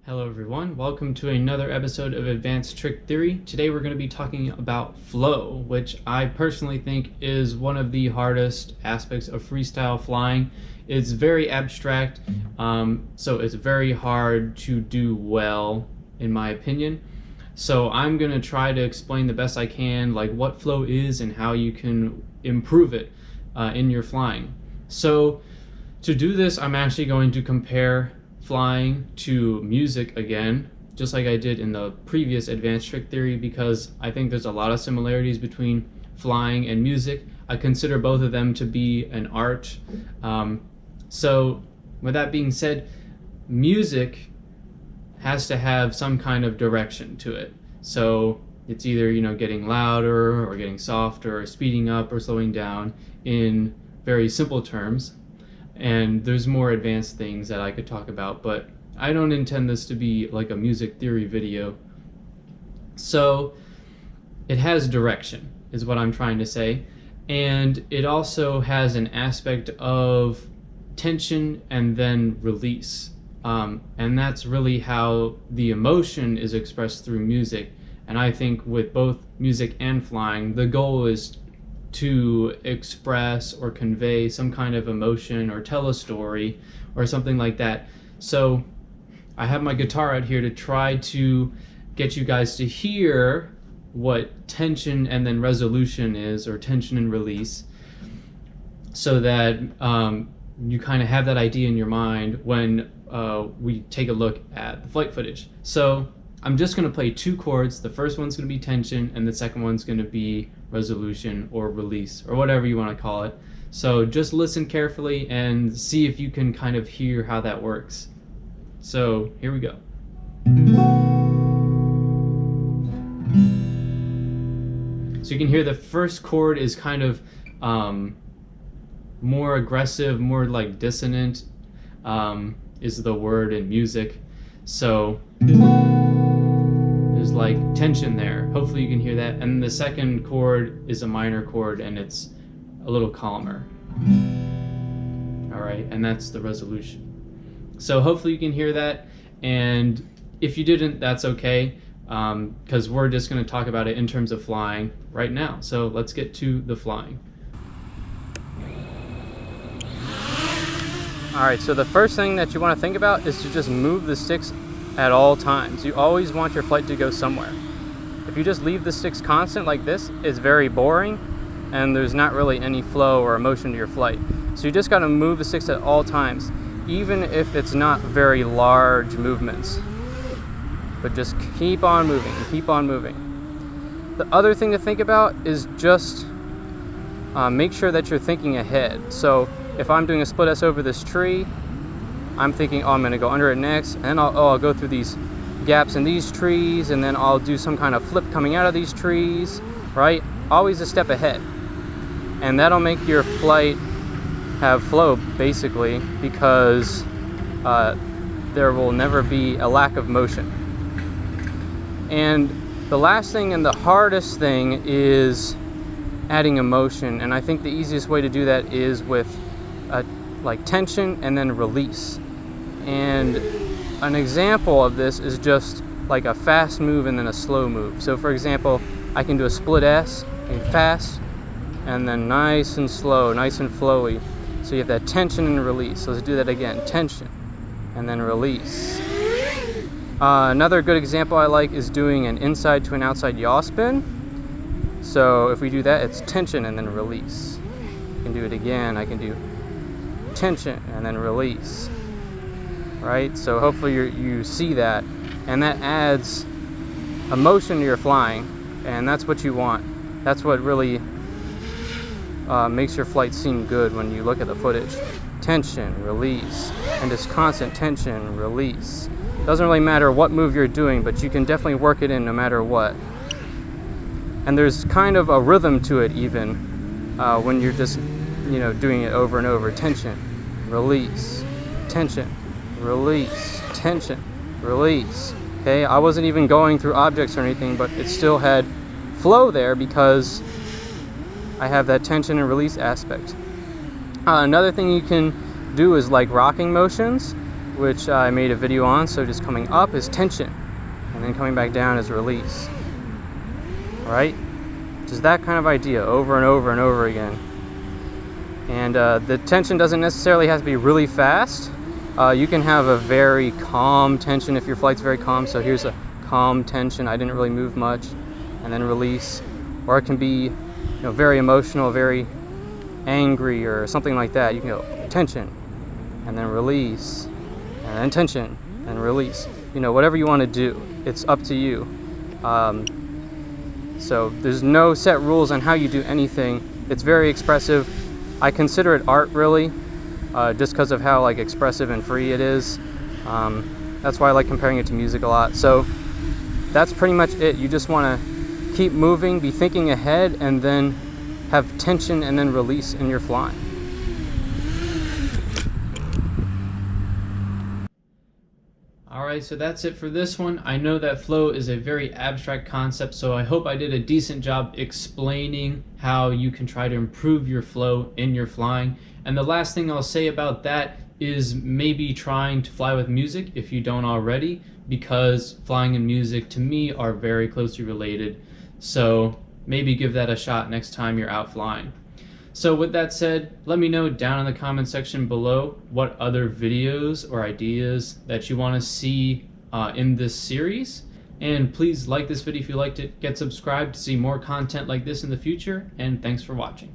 Hello everyone, welcome to another episode of Advanced Trick Theory. Today we're going to be talking about flow, which I personally think is one of the hardest aspects of freestyle flying. It's very abstract, so it's very hard to do well, in my opinion. So I'm going to try to explain the best I can, like what flow is and how you can improve it in your flying. So to do this, I'm actually going to compare flying to music again, just like I did in the previous Advanced Trick Theory, because I think there's a lot of similarities between flying and music. I consider both of them to be an art. So with that being said, music has to have some kind of direction to it. So it's either, getting louder or getting softer or speeding up or slowing down in very simple terms. And there's more advanced things that I could talk about, but I don't intend this to be like a music theory video. So it has direction, is what I'm trying to say. And it also has an aspect of tension and then release. And that's really how the emotion is expressed through music. And I think with both music and flying, the goal is to express or convey some kind of emotion or tell a story or something like that. So I have my guitar out here to try to get you guys to hear what tension and then resolution is, or tension and release, so that you kind of have that idea in your mind when we take a look at the flight footage. So I'm just going to play two chords. The first one's going to be tension and the second one's going to be resolution or release, or whatever you want to call it. So just listen carefully and see if you can kind of hear how that works. So here we go. So you can hear the first chord is kind of more aggressive, more like dissonant is the word in music. So there's like tension there. Hopefully you can hear that. And the second chord is a minor chord and it's a little calmer. Alright, and that's the resolution. So hopefully you can hear that, and if you didn't, that's okay, because we're just going to talk about it in terms of flying right now. So let's get to the flying. Alright, so the first thing that you want to think about is to just move the sticks at all times. You always want your flight to go somewhere. If you just leave the sticks constant like this, it's very boring and there's not really any flow or emotion to your flight. So you just got to move the sticks at all times, even if it's not very large movements. But just keep on moving, keep on moving. The other thing to think about is just make sure that you're thinking ahead. So if I'm doing a split S over this tree, I'm thinking, oh, I'm going to go under it next, and then I'll go through these gaps in these trees, and then I'll do some kind of flip coming out of these trees, right? Always a step ahead. And that'll make your flight have flow, basically, because there will never be a lack of motion. And the last thing and the hardest thing is adding emotion, and I think the easiest way to do that is with like tension and then release. And an example of this is just like a fast move and then a slow move. So for example, I can do a split S, and fast, and then nice and slow, nice and flowy. So you have that tension and release. So let's do that again. Tension and then release. Another good example I like is doing an inside to an outside yaw spin. So if we do that, it's tension and then release. I can do it again. I can do tension and then release. Right? So hopefully you see that, and that adds emotion to your flying, and that's what you want. That's what really makes your flight seem good when you look at the footage. Tension, release, and just constant tension, release. Doesn't really matter what move you're doing, but you can definitely work it in no matter what. And there's kind of a rhythm to it even when you're just doing it over and over. Tension, release, tension, release, tension, release. Okay, I wasn't even going through objects or anything, but it still had flow there because I have that tension and release aspect. Another thing you can do is like rocking motions. which I made a video on. So just coming up is tension, and then coming back down is release. All right, just that kind of idea over and over and over again. And the tension doesn't necessarily have to be really fast. You can have a very calm tension if your flight's very calm. So here's a calm tension, I didn't really move much, and then release. Or it can be, you know, very emotional, very angry or something like that. You can go tension and then release, and then tension and release. You know, whatever you want to do, it's up to you. So there's no set rules on how you do anything. It's very expressive. I consider it art, really, just because of how like expressive and free it is. That's why I like comparing it to music a lot. So that's pretty much it. You just want to keep moving, be thinking ahead, and then have tension and then release in your flying. Alright, so that's it for this one. I know that flow is a very abstract concept, so I hope I did a decent job explaining how you can try to improve your flow in your flying. And the last thing I'll say about that is maybe trying to fly with music if you don't already, because flying and music to me are very closely related. So maybe give that a shot next time you're out flying. So with that said, let me know down in the comment section below what other videos or ideas that you want to see in this series. And please like this video if you liked it, get subscribed to see more content like this in the future, and thanks for watching.